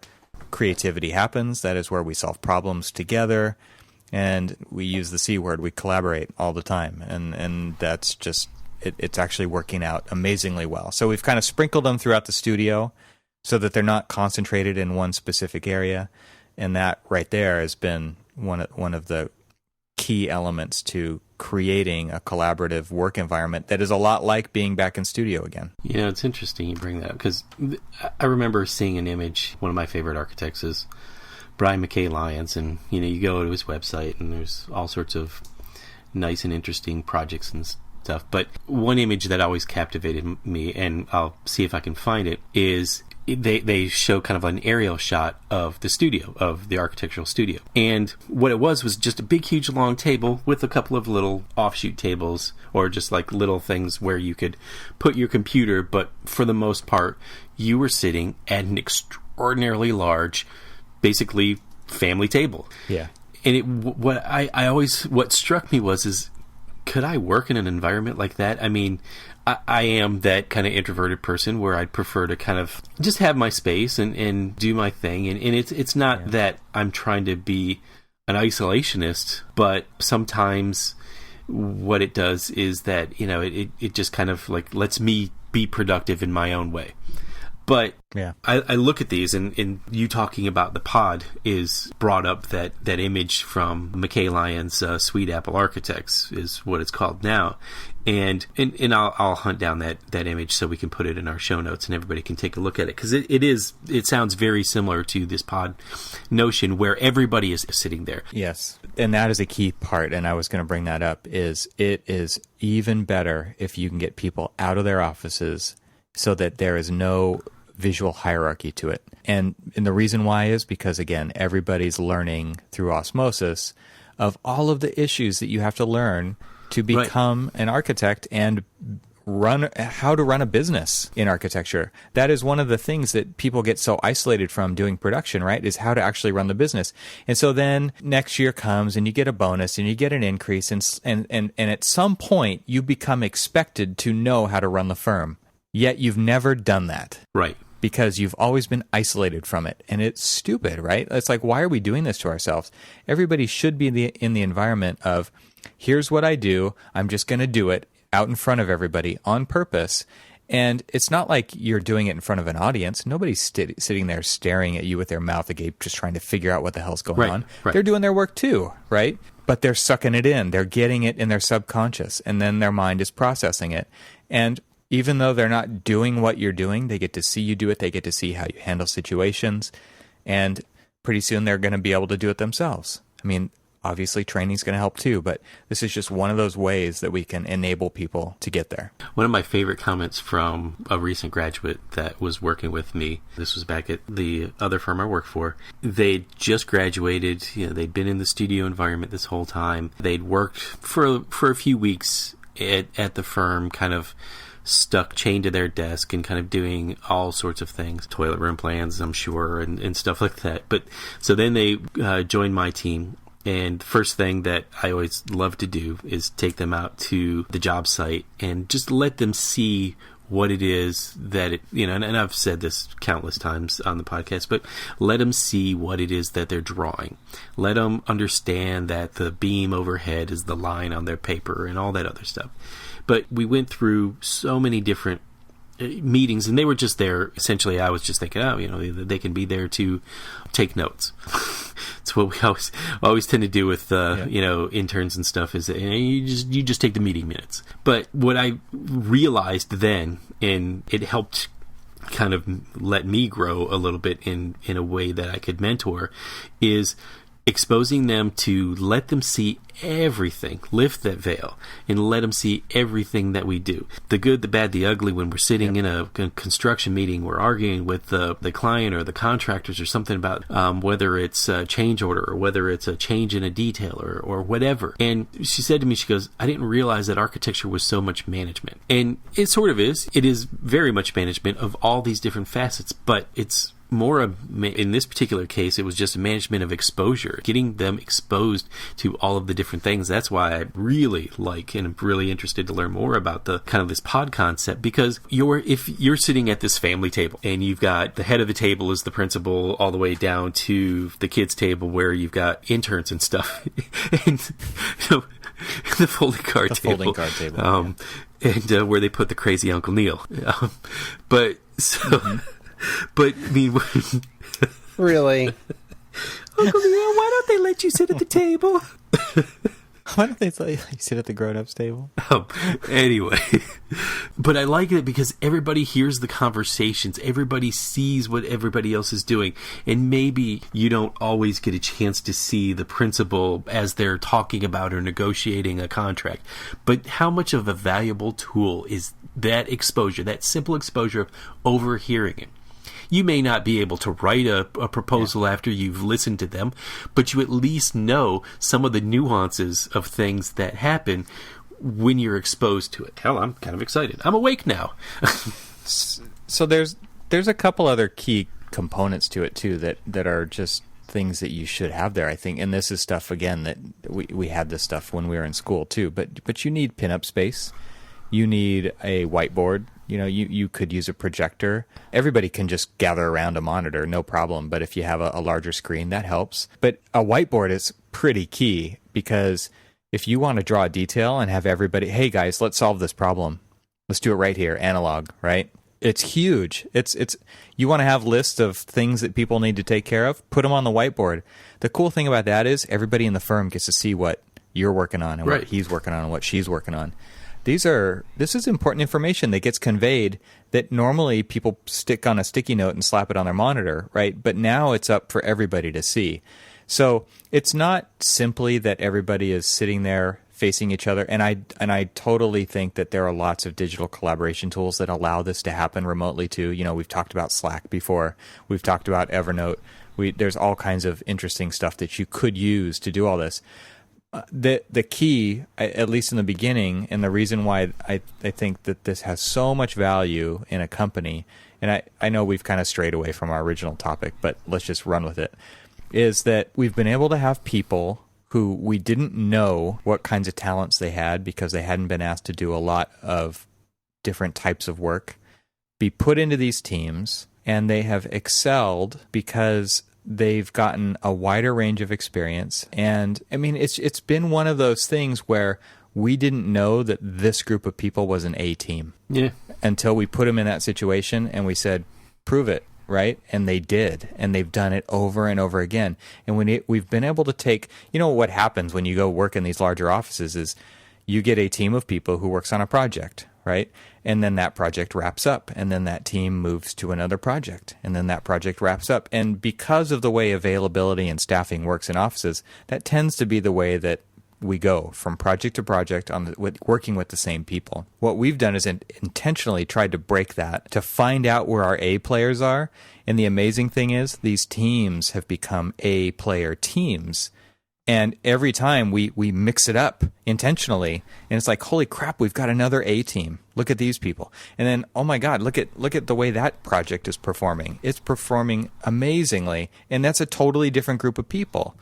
creativity happens. That is where we solve problems together, and we use the C word. We collaborate all the time, and that's just it's actually working out amazingly well. So we've kind of sprinkled them throughout the studio so that they're not concentrated in one specific area, and that right there has been one of the key elements to creating a collaborative work environment that is a lot like being back in studio again. You know, it's interesting you bring that up, because I remember seeing an image. One of my favorite architects is Brian McKay Lyons, and you go to his website and there's all sorts of nice and interesting projects and stuff. But one image that always captivated me, and I'll see if I can find it, is they show kind of an aerial shot of the studio, of the architectural studio. And what it was just a big, huge, long table with a couple of little offshoot tables, or just like little things where you could put your computer. But for the most part, you were sitting at an extraordinarily large, basically family table. Yeah. And what struck me is, could I work in an environment like that? I mean, I am that kind of introverted person where I'd prefer to kind of just have my space and do my thing. And it's not that I'm trying to be an isolationist, but sometimes what it does is that, it just kind of like lets me be productive in my own way. But I look at these, and you talking about the pod is brought up, that image from McKay Lyons' Sweet Apple Architects is what it's called now. And I'll hunt down that image so we can put it in our show notes and everybody can take a look at it, because it sounds very similar to this pod notion where everybody is sitting there. Yes, and that is a key part, and I was going to bring that up, is it is even better if you can get people out of their offices so that there is no visual hierarchy to it. And the reason why is because, again, everybody's learning through osmosis of all of the issues that you have to learn to become an architect and how to run a business in architecture. That is one of the things that people get so isolated from doing production, right? Is how to actually run the business. And so then next year comes and you get a bonus and you get an increase, and at some point you become expected to know how to run the firm. Yet you've never done that. Right. Because you've always been isolated from it. And it's stupid, right? It's like, why are we doing this to ourselves? Everybody should be in the environment of, here's what I do. I'm just going to do it out in front of everybody on purpose. And it's not like you're doing it in front of an audience. Nobody's sitting there staring at you with their mouth agape, just trying to figure out what the hell's going on. Right. They're doing their work too, right? But they're sucking it in. They're getting it in their subconscious, and then their mind is processing it. And even though they're not doing what you're doing, they get to see you do it. They get to see how you handle situations. And pretty soon they're going to be able to do it themselves. I mean, obviously training's going to help too, but this is just one of those ways that we can enable people to get there. One of my favorite comments from a recent graduate that was working with me, this was back at the other firm I work for, they'd just graduated, they'd been in the studio environment this whole time. They'd worked for a few weeks at the firm, kind of stuck chained to their desk and kind of doing all sorts of things, toilet room plans, I'm sure, and stuff like that. But so then they joined my team, and the first thing that I always love to do is take them out to the job site and just let them see what it is that and I've said this countless times on the podcast, but let them see what it is that they're drawing. Let them understand that the beam overhead is the line on their paper and all that other stuff. But we went through so many different meetings, and they were just there. Essentially, I was just thinking, they can be there to take notes. It's what we always tend to do with interns and stuff. Is that, you just take the meeting minutes. But what I realized then, and it helped kind of let me grow a little bit in a way that I could mentor, is exposing them to let them see everything, lift that veil, and let them see everything that we do. The good, the bad, the ugly. When we're sitting in a construction meeting, we're arguing with the client or the contractors or something about whether it's a change order or whether it's a change in a detail or whatever. And she said to me, she goes, I didn't realize that architecture was so much management. And it sort of is. It is very much management of all these different facets, but it's more in this particular case, it was just a management of exposure, getting them exposed to all of the different things. That's why I really like and am really interested to learn more about the kind of this pod concept, because if you're sitting at this family table and you've got the head of the table is the principal all the way down to the kids table where you've got interns and stuff and the folding card table. And where they put the crazy Uncle Neil. But I mean, really, Uncle Neil, why don't they let you sit at the table? Why don't they let you sit at the grown-ups table? Anyway, but I like it because everybody hears the conversations. Everybody sees what everybody else is doing. And maybe you don't always get a chance to see the principal as they're talking about or negotiating a contract. But how much of a valuable tool is that exposure, that simple exposure of overhearing it? You may not be able to write a proposal after you've listened to them, but you at least know some of the nuances of things that happen when you're exposed to it. Hell, I'm kind of excited. I'm awake now. So there's a couple other key components to it too that are just things that you should have there, I think. And this is stuff, again, that we had this stuff when we were in school too. But you need pinup space. You need a whiteboard. You could use a projector. Everybody can just gather around a monitor, no problem. But if you have a larger screen, that helps. But a whiteboard is pretty key, because if you want to draw a detail and have everybody, hey guys, let's solve this problem. Let's do it right here, analog, right? It's huge. It's you want to have lists of things that people need to take care of, put them on the whiteboard. The cool thing about that is everybody in the firm gets to see what you're working on and what he's working on and what she's working on. this is important information that gets conveyed that normally people stick on a sticky note and slap it on their monitor, right? But now it's up for everybody to see. So it's not simply that everybody is sitting there facing each other. And I totally think that there are lots of digital collaboration tools that allow this to happen remotely too. You know, we've talked about Slack before. We've talked about Evernote. There's all kinds of interesting stuff that you could use to do all this. The key, at least in the beginning, and the reason why I think that this has so much value in a company, and I know we've kind of strayed away from our original topic, but let's just run with it, is that we've been able to have people who we didn't know what kinds of talents they had because they hadn't been asked to do a lot of different types of work, be put into these teams, and they have excelled because they've gotten a wider range of experience. And I mean, it's been one of those things where we didn't know that this group of people was an A team. Yeah. Until we put them in that situation and we said, prove it, right? And they did. And they've done it over and over again. And we've been able to take, you know, what happens when you go work in these larger offices is you get a team of people who works on a project, right? And then that project wraps up, and then that team moves to another project, and then that project wraps up. And because of the way availability and staffing works in offices, that tends to be the way that we go from project to project working with the same people. What we've done is intentionally tried to break that, to find out where our A players are. And the amazing thing is these teams have become A player teams. And every time we mix it up intentionally, and it's like, holy crap, we've got another A team. Look at these people. And then, oh my God, look at the way that project is performing. It's performing amazingly. And that's a totally different group of people.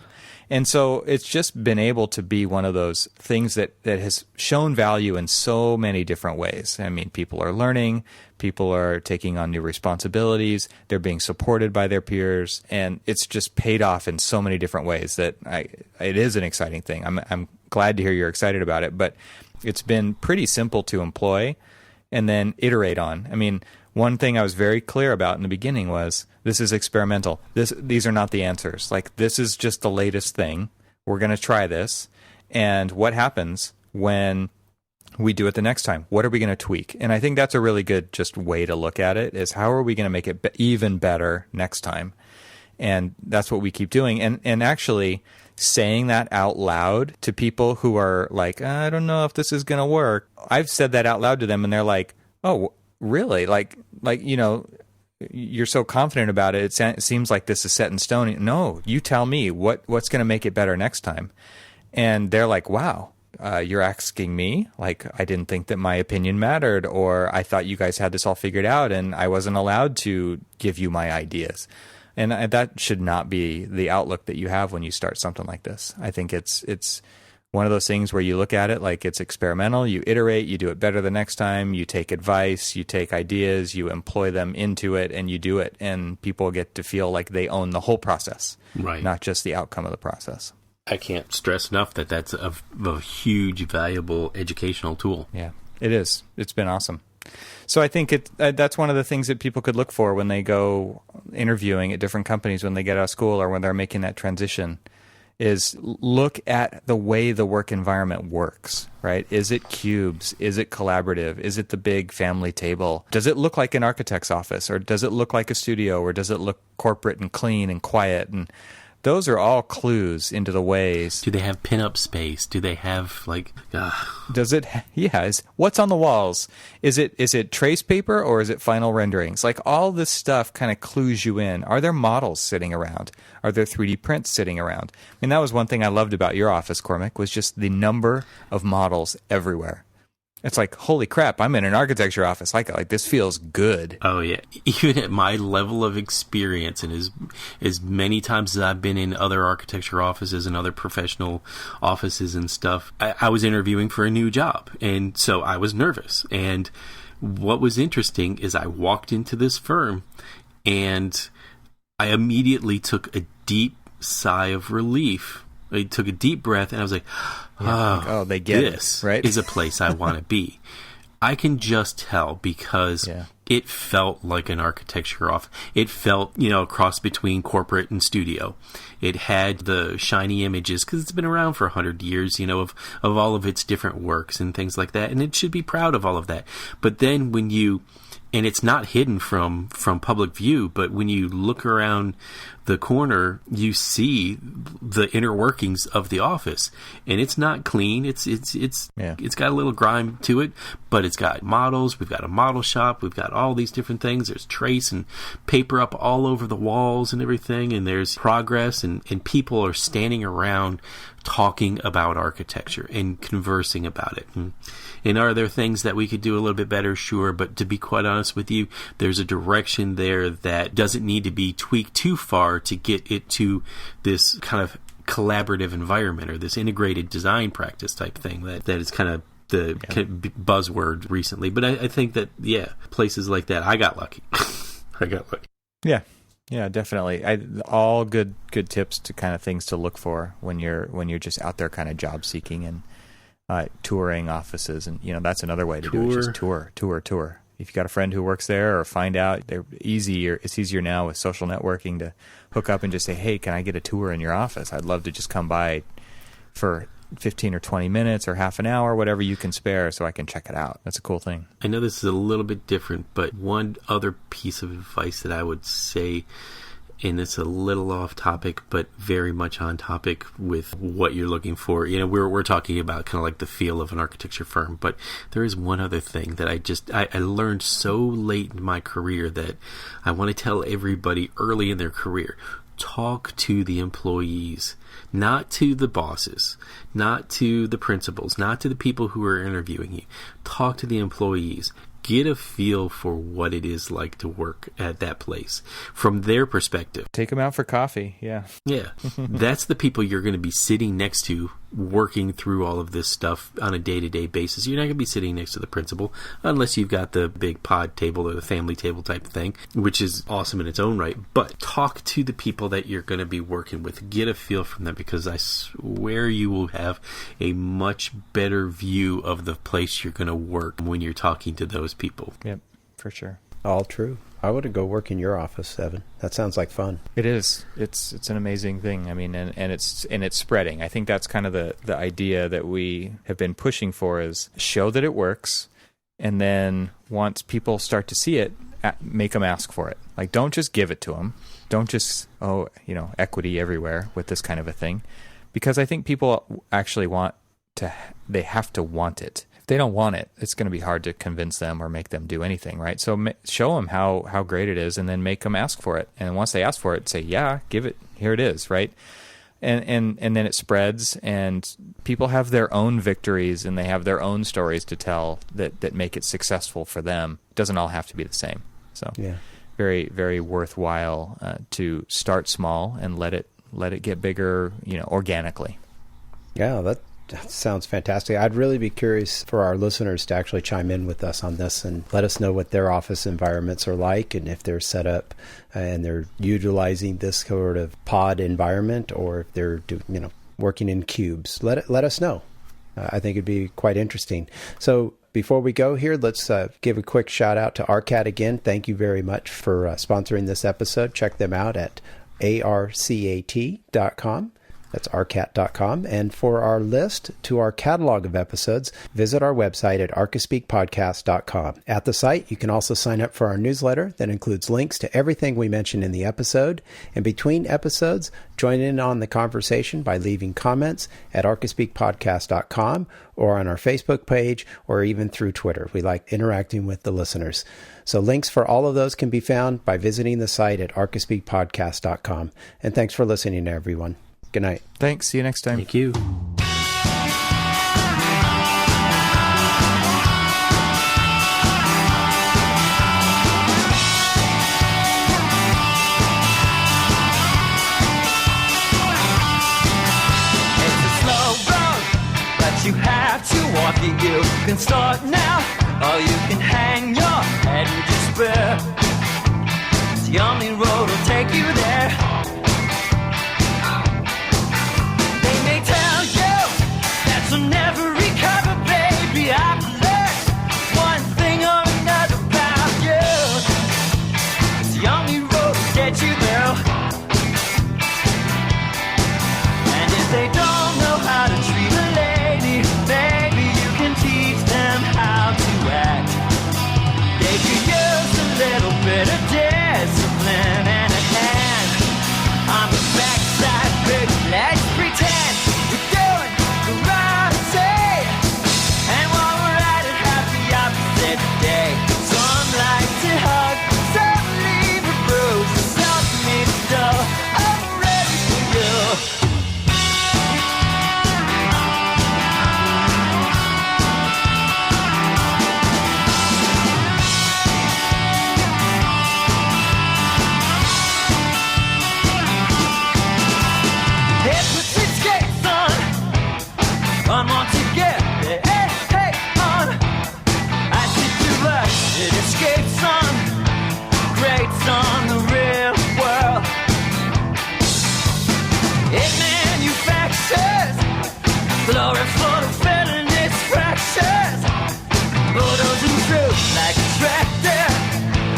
And so it's just been able to be one of those things that has shown value in so many different ways. I mean, people are learning, people are taking on new responsibilities, they're being supported by their peers, and it's just paid off in so many different ways that it is an exciting thing. I'm glad to hear you're excited about it, but it's been pretty simple to employ and then iterate on. I mean, one thing I was very clear about in the beginning was this is experimental. These are not the answers. Like, this is just the latest thing. We're going to try this. And what happens when we do it the next time? What are we going to tweak? And I think that's a really good just way to look at it, is how are we going to make it even better next time? And that's what we keep doing. And actually saying that out loud to people who are like, I don't know if this is going to work. I've said that out loud to them, and they're like, oh, really? Like, you know, you're so confident about it. It seems like this is set in stone. No, you tell me what's going to make it better next time. And they're like, wow, you're asking me? Like, I didn't think that my opinion mattered, or I thought you guys had this all figured out and I wasn't allowed to give you my ideas. And that should not be the outlook that you have when you start something like this. I think it's one of those things where you look at it like it's experimental, you iterate, you do it better the next time, you take advice, you take ideas, you employ them into it, and you do it, and people get to feel like they own the whole process, right? Not just the outcome of the process. I can't stress enough that that's a huge, valuable educational tool. Yeah, it is. It's been awesome. So I think that's one of the things that people could look for when they go interviewing at different companies when they get out of school or when they're making that transition, is look at the way the work environment works, right? Is it cubes? Is it collaborative? Is it the big family table? Does it look like an architect's office, or does it look like a studio, or does it look corporate and clean and quiet? And those are all clues into the ways. Do they have pin-up space? Do they have, like... Does it... Yeah. What's on the walls? Is it trace paper, or is it final renderings? Like, all this stuff kind of clues you in. Are there models sitting around? Are there 3D prints sitting around? I mean, that was one thing I loved about your office, Cormac, was just the number of models everywhere. It's like, holy crap, I'm in an architecture office. Like this feels good. Oh, yeah. Even at my level of experience, and as many times as I've been in other architecture offices and other professional offices and stuff, I was interviewing for a new job. And so I was nervous. And what was interesting is I walked into this firm, and I immediately took a deep sigh of relief. I took a deep breath, and I was like, they get this it, right? Is a place I want to be. I can just tell because it felt like an architecture off. It felt, a cross between corporate and studio. It had the shiny images because it's been around for 100 years, of all of its different works and things like that. And it should be proud of all of that. But then and it's not hidden from public view, but when you look around the corner, you see the inner workings of the office, and it's not clean. It's got a little grime to it, but it's got models. We've got a model shop. We've got all these different things. There's trace and paper up all over the walls and everything, and there's progress, and people are standing around talking about architecture and conversing about it. And are there things that we could do a little bit better? Sure, but to be quite honest with you, there's a direction there that doesn't need to be tweaked too far to get it to this kind of collaborative environment or this integrated design practice type thing that is kind of the buzzword recently. But I think that, places like that, I got lucky. Yeah, definitely. All good tips to kind of things to look for when you're just out there kind of job seeking and touring offices, and that's another way to do it. Just tour. If you got a friend who works there, or find out, it's easier now with social networking to hook up and just say, hey, can I get a tour in your office? I'd love to just come by for 15 or 20 minutes or half an hour, whatever you can spare, so I can check it out. That's a cool thing. I know this is a little bit different, but one other piece of advice that I would say, and it's a little off topic, but very much on topic with what you're looking for. We're talking about kind of like the feel of an architecture firm, but there is one other thing that I learned so late in my career that I want to tell everybody early in their career. Talk to the employees, not to the bosses, not to the principals, not to the people who are interviewing you. Talk to the employees. Get a feel for what it is like to work at that place from their perspective. Take them out for coffee. Yeah. That's the people you're going to be sitting next to, working through all of this stuff on a day-to-day basis. You're not going to be sitting next to the principal unless you've got the big pod table or the family table type thing, which is awesome in its own right. But talk to the people that you're going to be working with. Get a feel from them, because I swear you will have a much better view of the place you're going to work when you're talking to those people. Yep, for sure. All true. I want to go work in your office, Evan. That sounds like fun. It is. It's an amazing thing. I mean, and it's spreading. I think that's kind of the idea that we have been pushing for, is show that it works, and then once people start to see it, make them ask for it. Like, don't just give it to them. Don't just equity everywhere with this kind of a thing, because I think people actually they have to want it. If they don't want it, it's going to be hard to convince them or make them do anything, right? So show them how great it is, and then make them ask for it. And once they ask for it, say, yeah, give it, here it is, right? And then it spreads, and people have their own victories, and they have their own stories to tell that make it successful for them. It doesn't all have to be the same. So very, very worthwhile to start small and let it get bigger, organically. Yeah, that sounds fantastic. I'd really be curious for our listeners to actually chime in with us on this and let us know what their office environments are like, and if they're set up and they're utilizing this sort of pod environment, or if they're working in cubes. Let us know. I think it'd be quite interesting. So before we go here, let's give a quick shout out to ARCAT again. Thank you very much for sponsoring this episode. Check them out at arcat.com. That's arcat.com. And for our list to our catalog of episodes, visit our website at archispeakpodcast.com. At the site, you can also sign up for our newsletter that includes links to everything we mentioned in the episode. And between episodes, join in on the conversation by leaving comments at archispeakpodcast.com or on our Facebook page, or even through Twitter. We like interacting with the listeners. So links for all of those can be found by visiting the site at archispeakpodcast.com. And thanks for listening, everyone. Good night. Thanks. See you next time. Thank you. It's a slow road, but you have to walk it. You can start now, or you can hang your head in despair. It's the only road will take you there. So never recover, baby. I've learned one thing or another about you.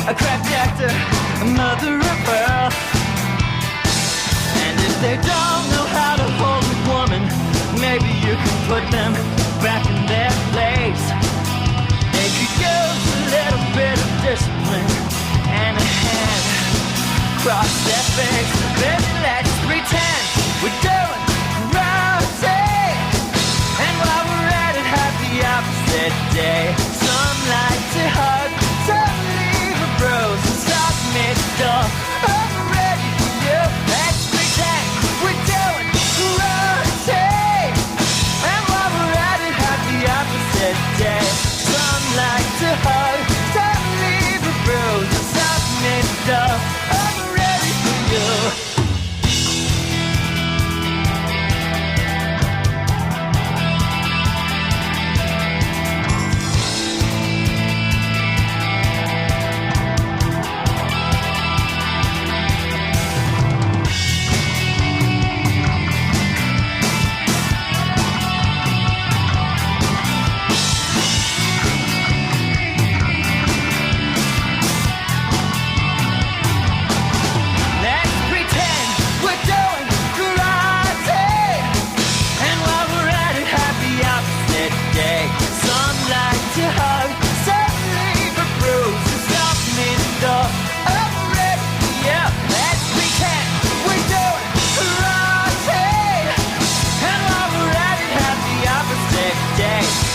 a crack doctor, a mother of earth. And if they don't know how to hold a woman, maybe you can put them back in their place. They could use a little bit of discipline and a hand across their face. Baby, let's pretend we're doing karate, and while we're at it, have the opposite day. Some like to hug, some leave a bruise, and stop mixed up. I'm ready for you. Let's pretend we're doing karate, and while we're at it, have the opposite day. Some like to hug, some leave a bruise, and stop mixed up. I'm ready for you.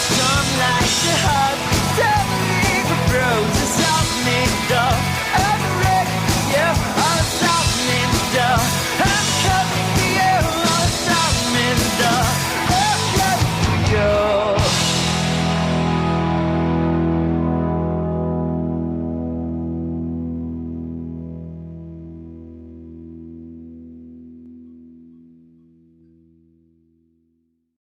Some like to hug.